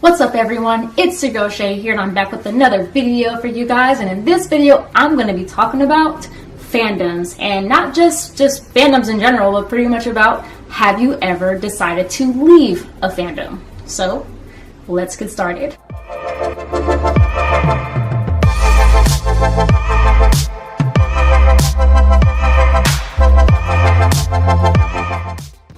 What's up everyone, it's your girl Shay here and I'm back with another video for you guys, and in this video I'm going to be talking about fandoms, and not just fandoms in general, but pretty much about have you ever decided to leave a fandom. So let's get started.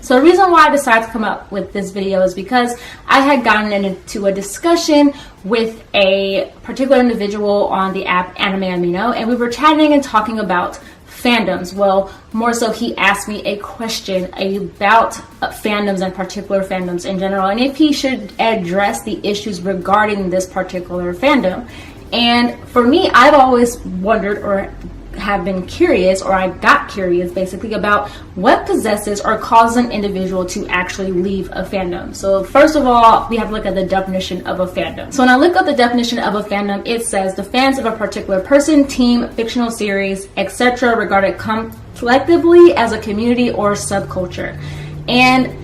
So the reason why I decided to come up with this video is because I had gotten into a discussion with a particular individual on the app Anime Amino, and we were chatting and talking about fandoms. Well, more so he asked me a question about fandoms and particular fandoms in general, and if he should address the issues regarding this particular fandom. And for me, I've always wondered, or have been curious, or I got curious basically, about what possesses or causes an individual to actually leave a fandom. So first of all, we have to look at the definition of a fandom. So when I look up the definition of a fandom, it says the fans of a particular person, team, fictional series, etc. regarded collectively as a community or subculture. And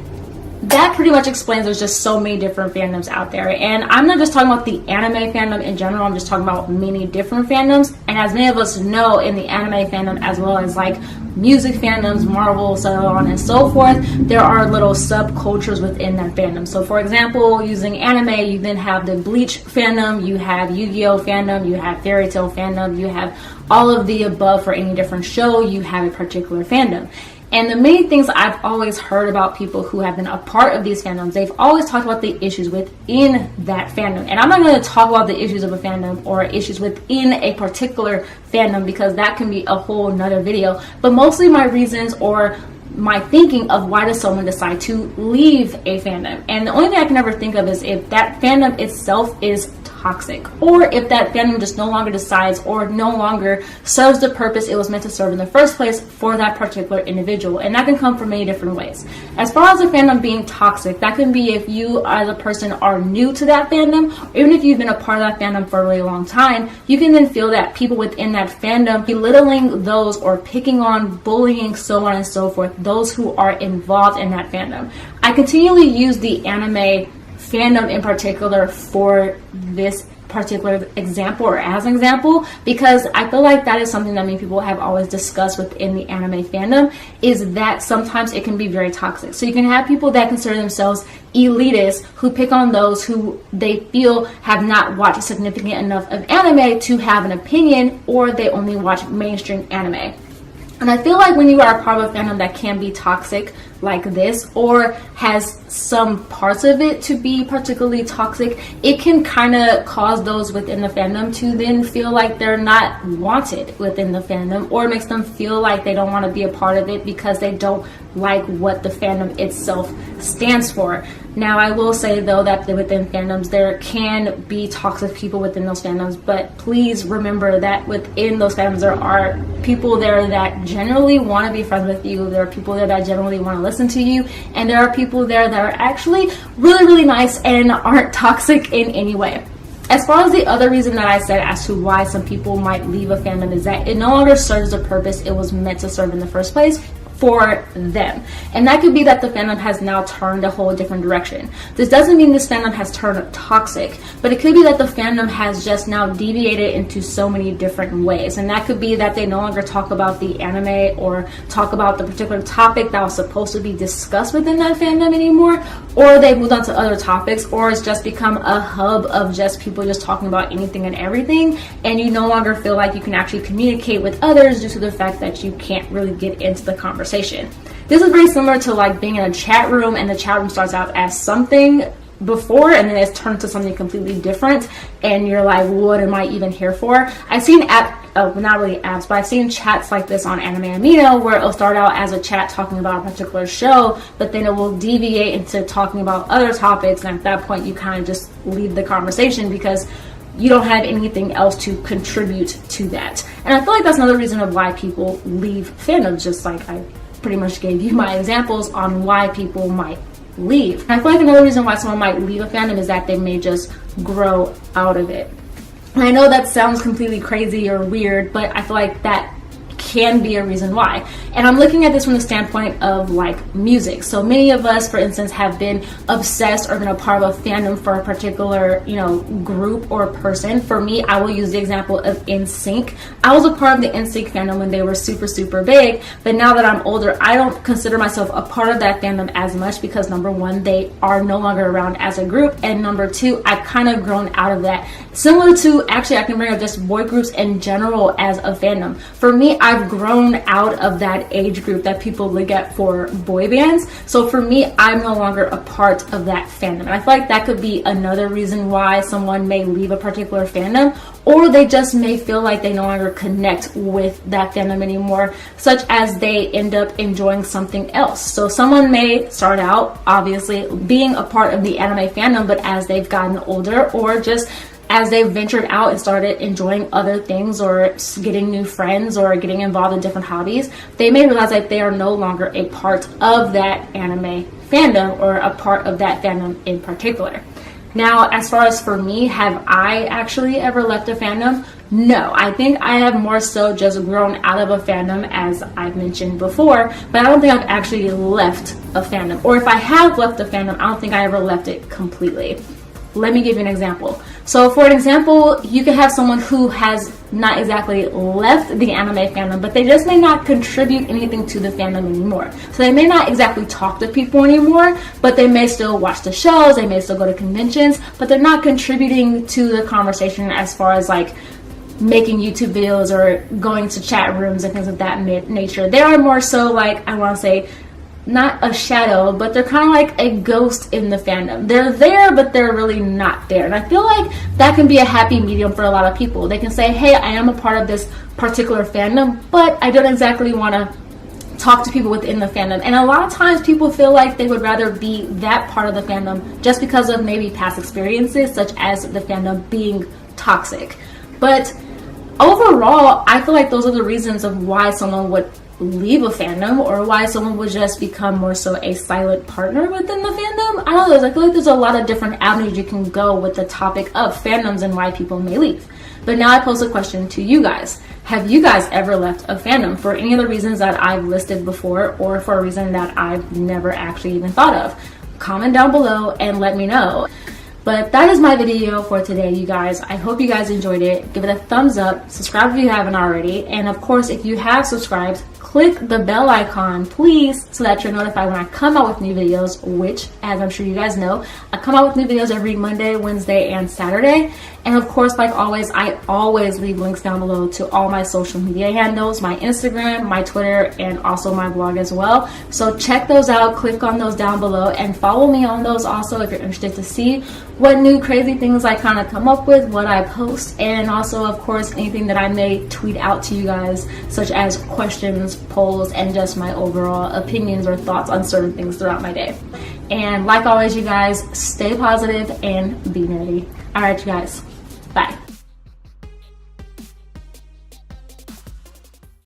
that pretty much explains there's just so many different fandoms out there. And I'm not just talking about the anime fandom in general, I'm just talking about many different fandoms. And as many of us know, in the anime fandom, as well as like music fandoms, Marvel, so on and so forth, there are little subcultures within that fandom. So for example, using anime, you then have the Bleach fandom, you have Yu-Gi-Oh fandom, you have Fairy Tail fandom, you have all of the above. For any different show, you have a particular fandom. And the main things I've always heard about people who have been a part of these fandoms, they've always talked about the issues within that fandom. And I'm not going to talk about the issues of a fandom or issues within a particular fandom, because that can be a whole nother video. But mostly my reasons or my thinking of why does someone decide to leave a fandom. And the only thing I can ever think of is if that fandom itself is toxic, or if that fandom just no longer decides or no longer serves the purpose it was meant to serve in the first place for that particular individual. And that can come from many different ways. As far as a fandom being toxic, that can be if you as a person are new to that fandom, or even if you've been a part of that fandom for a really long time, you can then feel that people within that fandom belittling those or picking on, bullying, so on and so forth, those who are involved in that fandom. I continually use the anime fandom in particular for this particular example, or as an example, because I feel like that is something that many people have always discussed within the anime fandom, is that sometimes it can be very toxic. So you can have people that consider themselves elitists who pick on those who they feel have not watched significant enough of anime to have an opinion, or they only watch mainstream anime. And I feel like when you are a part of a fandom that can be toxic like this, or has some parts of it to be particularly toxic, it can kind of cause those within the fandom to then feel like they're not wanted within the fandom, or it makes them feel like they don't want to be a part of it because they don't like what the fandom itself stands for. Now, I will say though that within fandoms there can be toxic people within those fandoms, but please remember that within those fandoms there are people there that generally want to be friends with you, there are people there that generally want to listen to you, and there are people there that are actually really nice and aren't toxic in any way. As far as the other reason that I said as to why some people might leave a fandom, is that it no longer serves the purpose it was meant to serve in the first place for them. And that could be that the fandom has now turned a whole different direction. This doesn't mean this fandom has turned toxic, but it could be that the fandom has just now deviated into so many different ways. And that could be that they no longer talk about the anime or talk about the particular topic that was supposed to be discussed within that fandom anymore, or they moved on to other topics, or it's just become a hub of just people just talking about anything and everything, and you no longer feel like you can actually communicate with others due to the fact that you can't really get into the conversation. This is very similar to like being in a chat room, and the chat room starts out as something before and then it's turned to something completely different, and you're like, what am I even here for? I've seen not really apps, but I've seen chats like this on Anime Amino, where it'll start out as a chat talking about a particular show, but then it will deviate into talking about other topics, and at that point you kind of just leave the conversation because you don't have anything else to contribute to that. And I feel like that's another reason of why people leave fandoms, just like I pretty much gave you my examples on why people might leave. And I feel like another reason why someone might leave a fandom is that they may just grow out of it. And I know that sounds completely crazy or weird, but I feel like that can be a reason why. And I'm looking at this from the standpoint of like music. So many of us, for instance, have been obsessed or been a part of a fandom for a particular, you know, group or person. For me, I will use the example of NSYNC. I was a part of the NSYNC fandom when they were super, super big, but now that I'm older, I don't consider myself a part of that fandom as much because number one, they are no longer around as a group, and number two, I've kind of grown out of that. Similar to, actually, I can bring up just boy groups in general as a fandom. For me, I've grown out of that age group that people look at for boy bands. So for me, I'm no longer a part of that fandom. And I feel like that could be another reason why someone may leave a particular fandom, or they just may feel like they no longer connect with that fandom anymore, such as they end up enjoying something else. So someone may start out, obviously, being a part of the anime fandom, but as they've gotten older, or just as they've ventured out and started enjoying other things or getting new friends or getting involved in different hobbies, they may realize that they are no longer a part of that anime fandom or a part of that fandom in particular. Now, as far as for me, have I actually ever left a fandom? No, I think I have more so just grown out of a fandom, as I've mentioned before, but I don't think I've actually left a fandom. Or if I have left a fandom, I don't think I ever left it completely. Let me give you an example. So for an example, you could have someone who has not exactly left the anime fandom, but they just may not contribute anything to the fandom anymore. So they may not exactly talk to people anymore, but they may still watch the shows, they may still go to conventions, but they're not contributing to the conversation as far as like making YouTube videos or going to chat rooms and things of that nature. They are more so like, I want to say, not a shadow, but they're kind of like a ghost in the fandom. They're there, but they're really not there. And I feel like that can be a happy medium for a lot of people. They can say, hey, I am a part of this particular fandom, but I don't exactly want to talk to people within the fandom. And a lot of times people feel like they would rather be that part of the fandom just because of maybe past experiences, such as the fandom being toxic. But overall, I feel like those are the reasons of why someone would leave a fandom, or why someone would just become more so a silent partner within the fandom. I don't know, I feel like there's a lot of different avenues you can go with the topic of fandoms and why people may leave. But now I pose a question to you guys. Have you guys ever left a fandom for any of the reasons that I've listed before, or for a reason that I've never actually even thought of? Comment down below and let me know. But that is my video for today, you guys. I hope you guys enjoyed it. Give it a thumbs up, subscribe if you haven't already, and of course, if you have subscribed, click the bell icon, please, so that you're notified when I come out with new videos, which, as I'm sure you guys know, I come out with new videos every Monday, Wednesday, and Saturday. And of course, like always, I always leave links down below to all my social media handles, my Instagram, my Twitter, and also my blog as well. So check those out, click on those down below, and follow me on those also if you're interested to see what new crazy things I kind of come up with, what I post, and also, of course, anything that I may tweet out to you guys, such as questions, polls, and just my overall opinions or thoughts on certain things throughout my day. And like always, you guys, stay positive and be nerdy. All right, you guys. Bye.